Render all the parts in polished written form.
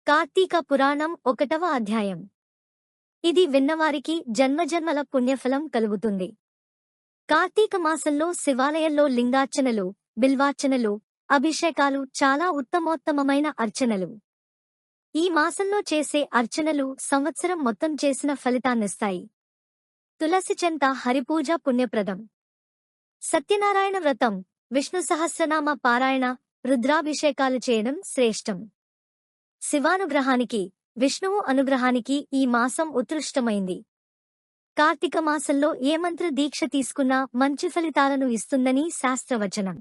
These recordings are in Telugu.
కార్తీక పురాణం 1వ అధ్యాయం. ఇది విన్నవారికి జన్మజన్మల పుణ్యఫలం కలుగుతుంది. కార్తీక మాసంలో శివాలయంలో లింగార్చనలు, బిల్వార్చనలు, అభిషేకాలు చాలా ఉత్తమోత్తమమైన అర్చనలు. ఈ మాసంలో చేసే అర్చనలు సంవత్సరం మొత్తం చేసిన ఫలితాన్నిస్తాయి. తులసి చెంత హరిపూజ పుణ్యప్రదం. సత్యనారాయణ వ్రతం, విష్ణు సహస్రనామ పారాయణ, రుద్రాభిషేకాలు చేయడం శ్రేష్టం. శివానుగ్రహానికి, విష్ణువు అనుగ్రహానికి ఈ మాసం ఉత్కృష్టమైంది. కార్తీక మాసంలో ఏ మంత్ర దీక్ష తీసుకున్నా మంచి ఫలితాలను ఇస్తుందని శాస్త్రవచనం.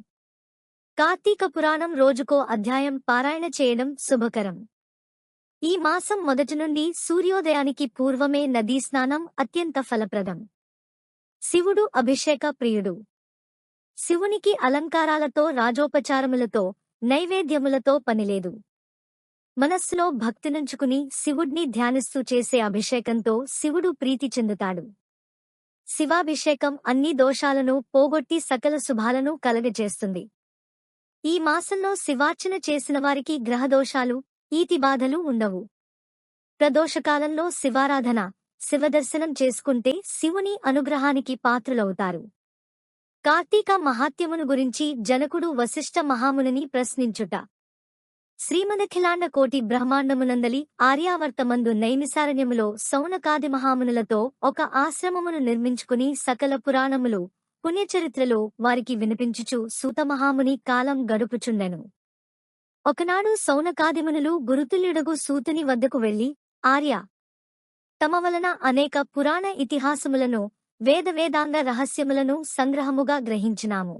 కార్తీక పురాణం రోజుకో అధ్యాయం పారాయణ చేయడం శుభకరం. ఈ మాసం మొదటి నుండి సూర్యోదయానికి పూర్వమే నదీ స్నానం అత్యంత ఫలప్రదం. శివుడు అభిషేక ప్రియుడు. శివునికి అలంకారాలతో, రాజోపచారములతో, నైవేద్యములతో పనిలేదు. మనస్సులో భక్తినుంచుకుని శివుడ్ని ధ్యానిస్తూ చేసే అభిషేకంతో శివుడు ప్రీతి చెందుతాడు. శివాభిషేకం అన్ని దోషాలను పోగొట్టి సకల శుభాలను కలగజేస్తుంది. ఈ మాసంలో శివార్చన చేసిన వారికి గ్రహదోషాలు, ఈతిబాధలు ఉండవు. ప్రదోషకాలంలో శివారాధన, శివదర్శనం చేసుకుంటే శివుని అనుగ్రహానికి పాత్రులవుతారు. కార్తీక మహాత్మ్యమును గురించి జనకుడు వశిష్ఠ మహామునిని ప్రశ్నించుట. శ్రీమదఖిలాండ కోటి బ్రహ్మాండమునందలి ఆర్యావర్తమందు నైమిసారణ్యములో సౌనకాది మహామునులతో ఒక ఆశ్రమమును నిర్మించుకుని సకల పురాణములు, పుణ్యచరిత్రలు వారికి వినిపించుచు సూతమహాముని కాలం గడుపుచుండెను. ఒకనాడు సౌనకాదిమునులు గురుతుల్యుడగు సూతుని వద్దకు వెళ్లి, ఆర్య, తమ వలన అనేక పురాణ ఇతిహాసములను, వేదాంగ రహస్యములను సంగ్రహముగా గ్రహించినాము.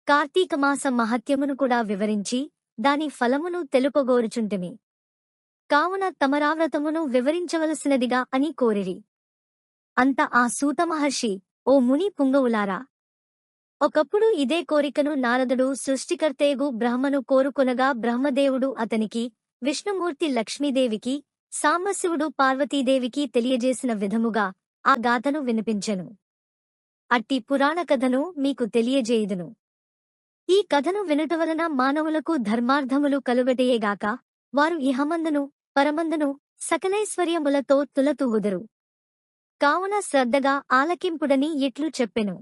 కార్తీకమాస మహత్యమును కూడా వివరించి దాని ఫలమును తెలుపగోరుచుంటిమి. కావున తమరావ్రతమును వివరించవలసినదిగా అని కోరిరి. అంత ఆ సూతమహర్షి, ఓ ముని పుంగవులారా! ఒకప్పుడు ఇదే కోరికను నారదుడు సృష్టికర్తేగు బ్రహ్మను కోరుకొనగా బ్రహ్మదేవుడు అతనికి, విష్ణుమూర్తి లక్ష్మీదేవికి, సాంబశివుడు పార్వతీదేవికి తెలియజేసిన విధముగా ఆ గాథను వినిపించెను. అట్టి పురాణ కథను మీకు తెలియజేయుదును. ఈ కథను వినుటవలన మానవులకు ధర్మార్థములు కలుగటేయేగాక వారు ఇహమందును పరమందును సకలైశ్వర్యములతో తులతూగుదురు. కావున శ్రద్ధగా ఆలకింపుడని ఇట్లు చెప్పెను.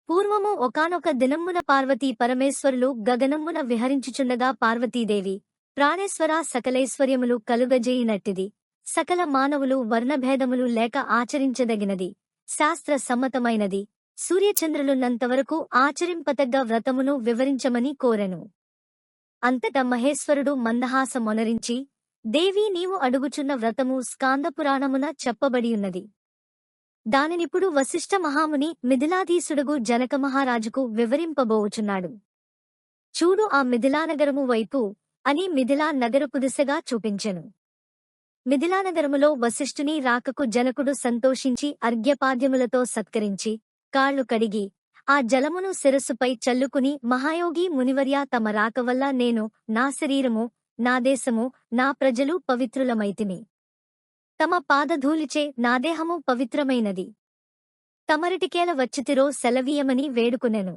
పూర్వము ఒకానొక దినమ్మున పార్వతీ పరమేశ్వరులు గగనమ్మున విహరించుచుండగా పార్వతీదేవి, ప్రాణేశ్వర సకలైశ్వర్యములు కలుగజేయినట్టిది, సకల మానవులు వర్ణభేదములు లేక ఆచరించదగినది, శాస్త్ర సమ్మతమైనది, సూర్యచంద్రులున్నంతవరకు ఆచరింపతగ్గ వ్రతమును వివరించమని కోరెను. అంతట మహేశ్వరుడు మందహాసమొనరించి, దేవీ, నీవు అడుగుచున్న వ్రతము స్కాందపురాణమున చెప్పబడియున్నది. దానినిప్పుడు వశిష్ఠ మహాముని మిథిలాధీసుడుగు జనకమహారాజుకు వివరింపబోవుచున్నాడు. చూడు ఆ మిథిలానగరము వైపు అని మిథిలా నగరపు దిశగా చూపించెను. మిథిలానగరములో వశిష్ఠుని రాకకు జనకుడు సంతోషించి అర్ఘ్యపాద్యములతో సత్కరించి, కాళ్లు కడిగి ఆ జలమును శిరస్సుపై చల్లుకుని, మహాయోగి మునివర్యా, తమ రాక వల్ల నేను, నా శరీరము, నా దేశము, నా ప్రజలు పవిత్రులమైతిమి. తమ పాదధూళిచే నా దేహము పవిత్రమైనది. తమరిటికేల వచ్చితిరో సెలవీయమని వేడుకునెను.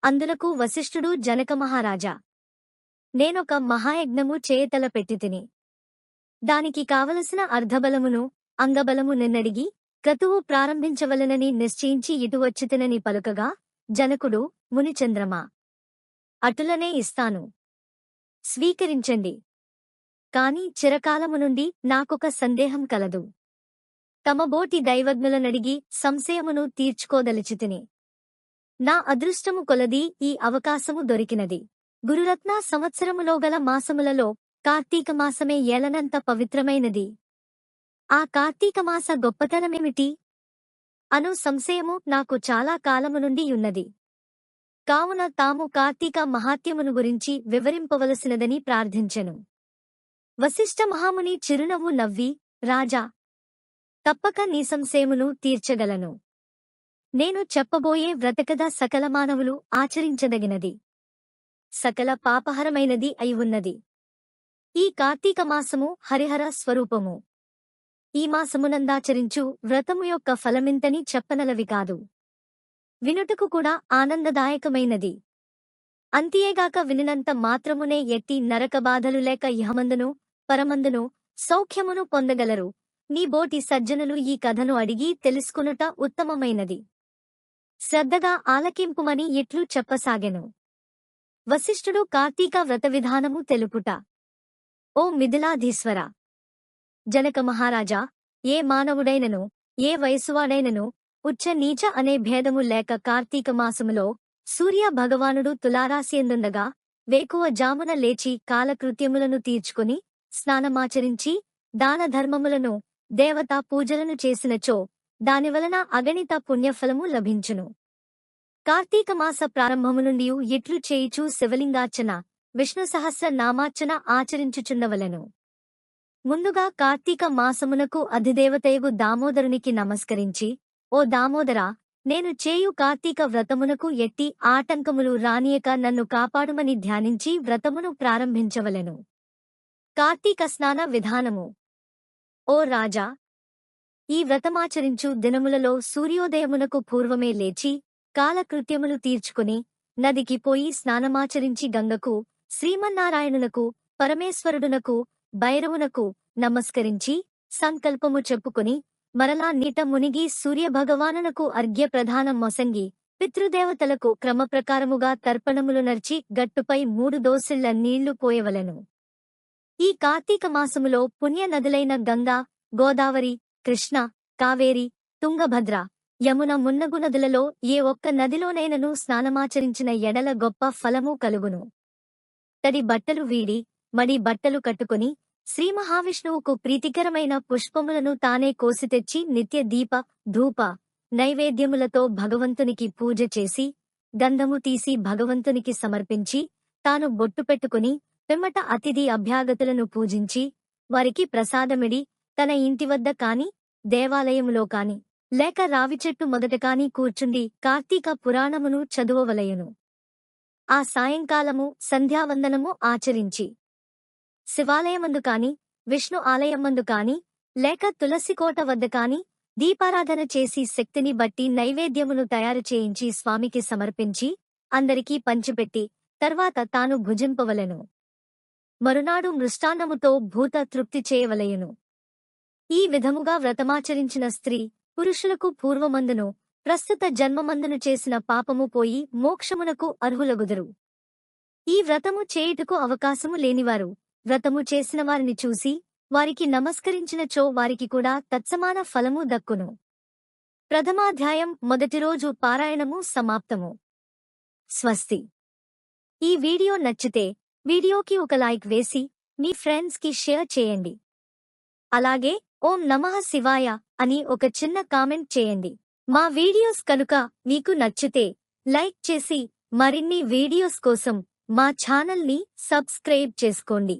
అందులకు వశిష్ఠుడు, జనకమహారాజా, నేనొక మహాయజ్ఞము చేయతలపెట్టితిని. దానికి కావలసిన అర్ధబలమును, అంగబలము నిన్నడిగి క్రతువు ప్రారంభించవలనని నిశ్చయించి ఇటు వచ్చితినని పలుకగా, జనకుడు, మునిచంద్రమా, అటులనే ఇస్తాను, స్వీకరించండి. కాని చిరకాలము నుండి నాకొక సందేహం కలదు. తమబోటి దైవజ్ఞులనడిగి సంశయమును తీర్చుకోదలిచితిని. నా అదృష్టము కొలది ఈ అవకాశము దొరికినది. గురురత్న సంవత్సరములోగల మాసములలో కార్తీక మాసమే ఏలనంత పవిత్రమైనది. ఆ కార్తీకమాస గొప్పతనమేమిటి అను సంశయము నాకు చాలా కాలము నుండి యున్నది. కావున తాము కార్తీక మహాత్మ్యమును గురించి వివరింపవలసినదని ప్రార్థించెను. వశిష్ఠ మహాముని చిరునవ్వు నవ్వి, రాజా, తప్పక నీ సంశయమును తీర్చగలను. నేను చెప్పబోయే వ్రతకథ సకల మానవులు ఆచరించదగినది, సకల పాపహరమైనది అయి ఉన్నది. ఈ కార్తీక మాసము హరిహర స్వరూపము. ఈ మాసమునందాచరించు వ్రతము యొక్క ఫలమింతని చెప్పనలవి కాదు, వినుటకు కూడా ఆనందదాయకమైనది. అంతియేగాక వినినంత మాత్రమునే ఎట్టి నరకబాధలు లేక ఇహమందును పరమందును సౌఖ్యమును పొందగలరు. నీ బోటి సజ్జనులు ఈ కథను అడిగి తెలుసుకునుట ఉత్తమమైనది. శ్రద్ధగా ఆలకింపుమని ఇట్లు చెప్పసాగెను. వశిష్ఠుడు కార్తీక వ్రతవిధానము తెలుపుట. ఓ మిథిలాధీశ్వర! జనక మహారాజా, ఏ మానవుడైనను ఏ వయసువాడైనను ఉచ్చ నీచ అనే భేదము లేక కార్తీక మాసములో సూర్య భగవానుడు తులారాశియందుండగా వేకువ జామున లేచి కాలకృత్యములను తీర్చుకుని స్నానమాచరించి దానధర్మములను దేవతా పూజలను చేసినచో దానివలన అగణిత పుణ్యఫలము లభించును. కార్తీక మాస ప్రారంభము నుండి ఇట్లు చేయుచు శివలింగార్చన విష్ణు సహస్ర నామార్చన ఆచరించుచున్నవలెను. ముందుగా కార్తీక మాసమునకు అధిదేవతయగు దామోదరునికి నమస్కరించి, ఓ దామోదరా, నేను చేయు కార్తీక వ్రతమునకు ఎట్టి ఆటంకములు రానియక నన్ను కాపాడుమని ధ్యానించి వ్రతమును ప్రారంభించవలెను. కార్తీక స్నాన విధానము. ఓ రాజా, ఈ వ్రతమాచరించు దినములలో సూర్యోదయమునకు పూర్వమే లేచి కాలకృత్యములు తీర్చుకుని నదికి పోయి స్నానమాచరించి గంగకు, శ్రీమన్నారాయణునకు, పరమేశ్వరుడునకు, భైరవునకు నమస్కరించి సంకల్పము చెప్పుకుని మరలా నీట మునిగి సూర్యభగవానునకు అర్ఘ్య ప్రదానం మొసంగి పితృదేవతలకు క్రమప్రకారముగా తర్పణములు నర్చి గట్టుపై 3 దోసిళ్ల నీళ్లు పోయవలెను. ఈ కార్తీక మాసములో పుణ్య నదులైన గంగా, గోదావరి, కృష్ణ, కావేరి, తుంగభద్ర, యమున మున్నగు నదులలో ఏ ఒక్క నదిలోనైనను స్నానమాచరించిన ఎడల గొప్ప ఫలము కలుగును. తడి బట్టలు వీడి మడి బట్టలు కట్టుకుని శ్రీమహావిష్ణువుకు ప్రీతికరమైన పుష్పములను తానే కోసితెచ్చి నిత్య దీప ధూప నైవేద్యములతో భగవంతునికి పూజ చేసి గంధము తీసి భగవంతునికి సమర్పించి తాను బొట్టు పెట్టుకుని పిమ్మట అతిథి అభ్యాగతులను పూజించి వారికి ప్రసాదమిడి తన ఇంటివద్ద కాని దేవాలయములో కాని లేక రావిచెట్టు మొదట కాని కూర్చుండి కార్తీక పురాణమును చదువవలయును. ఆ సాయంకాలము సంధ్యావందనము ఆచరించి శివాలయమందు కాని విష్ణు ఆలయమందు కాని లేక తులసికోట వద్ద కాని దీపారాధన చేసి శక్తిని బట్టి నైవేద్యమును తయారు చేయించి స్వామికి సమర్పించి అందరికీ పంచిపెట్టి తర్వాత తాను భుజింపవలెను. మరునాడు మృష్టాన్నముతో భూత తృప్తి చేయవలయును. ఈ విధముగా వ్రతమాచరించిన స్త్రీ పురుషులకు పూర్వమందును ప్రస్తుత జన్మమందును చేసిన పాపము పోయి మోక్షమునకు అర్హులగుదురు. ఈ వ్రతము చేయుటకు అవకాశము లేనివారు వ్రతము చేసిన వారిని చూసి వారికి నమస్కరించినచో వారికి కూడా తత్సమాన ఫలము దక్కును. ప్రథమాధ్యాయం మొదటి రోజు పారాయణము సమాప్తము. స్వస్తి. ఈ వీడియో నచ్చితే వీడియోకి ఒక లైక్ వేసి మీ ఫ్రెండ్స్ కి షేర్ చేయండి. అలాగే ఓం నమః శివాయ అని ఒక చిన్న కామెంట్ చేయండి. మా వీడియోస్ కనుక మీకు నచ్చితే లైక్ చేసి మరిన్ని వీడియోస్ కోసం మా ఛానల్ని సబ్స్క్రైబ్ చేసుకోండి.